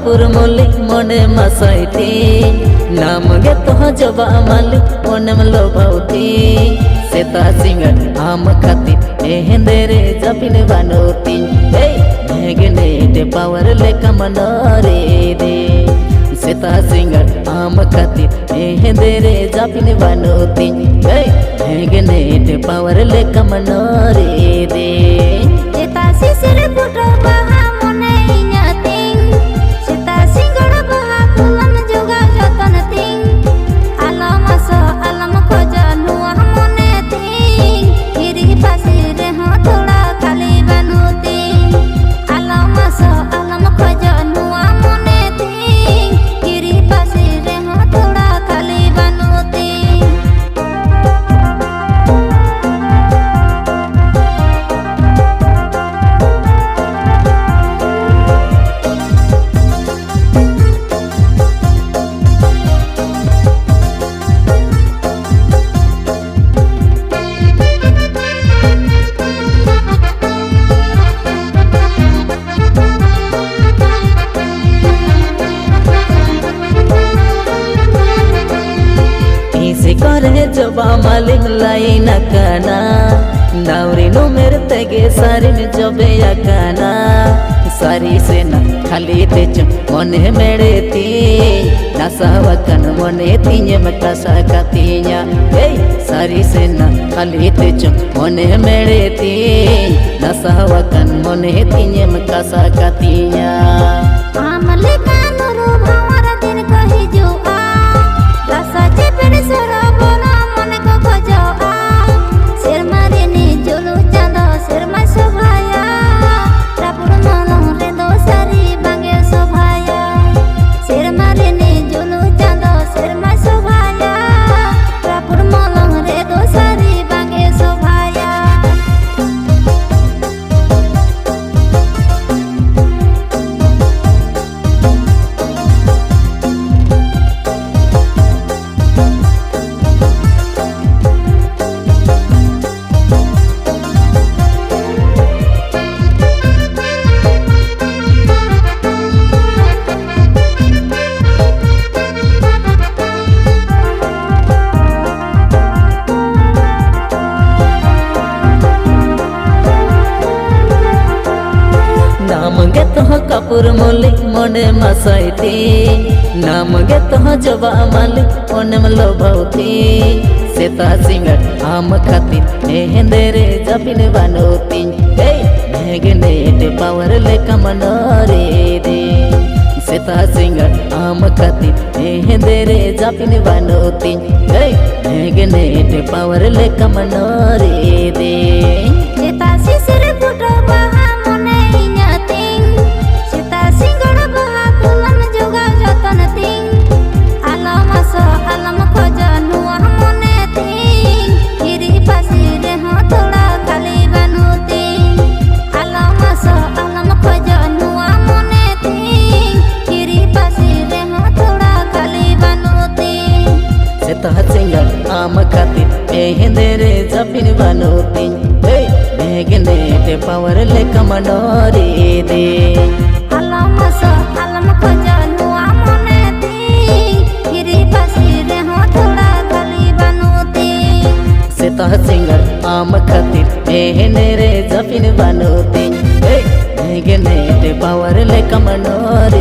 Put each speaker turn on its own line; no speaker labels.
कपूर मल्लिक मने मसाइती नाम गे तो जबा मालिक मने लोभावती सेता सिंगर आम खाती हेंदेरे जपिन बानोती मेघने दे पावर ले कमनरे दे सेता सिंगर आम खाती हेंदेरे जपिन बानोती मेघने दे पावर ले कमनरे दे
सेता सिसिर पुटो बहा मने इኛting सेता सिंगर बहा कुलन juga joton ting alam aso alam khoja nuah mone ting kiri pasir ho thoda kali banuti alam aso alam khoja nuah mone ting kiri pasir ho thoda kali banuti
करे जबा मालिक लाई नकाना नावरी no मेरे तेगे सारी में जबे अकाना सारी से न खाली तेज मने मेरे ती नसावकन मने तीने में कसा कतिया सारी से न खाली तेज मने मेरे ती नसावकन मने तीने में कसा कतिया
आमले कानूरो भावरा दिन कही जो आ रसा चेपेड़ सरा बोला मन को खोजो आ सिर मारे ने जोलो चांदो सिर मा सोभाया रापुर मलम रे दो सारी बांगे सोभाया सिर मारे ने जोलो चांदो सिर मा सोभाया रापुर मलम रे दो सारी बांगे सोभाया
नाम गे तो कपूर मल्लिक मने मसाइती नाम गे तो जबा मालिक मने लोभावती सेता सिंगर आम खाती हेंदेरे जपिन बानोती मेघने दे पावर ले कमनरे दे सेता सिंगर आम खाती हेंदेरे जपिन बानोती मेघने दे पावर ले कमनरे दे
सेता सिसिर पुटो बहा मने इኛting सेता सिंगर बहा कुलन juga joton ting alam aso alam khoja nuah mone ting kiri pasir ho thoda kali banuti alam aso alam khoja nuah mone ting kiri pasir ho thoda kali banuti
सेता singer आम खाती हेंदेरे जपिन बानोती Magne दे power ले कमनरे दे
alam aso alam khoja nuah mone ting kiri pasir ho thoda kali banuti
सेता singer आम खाती हेंदेरे जपिन बानोती Magne दे power ले कमनरे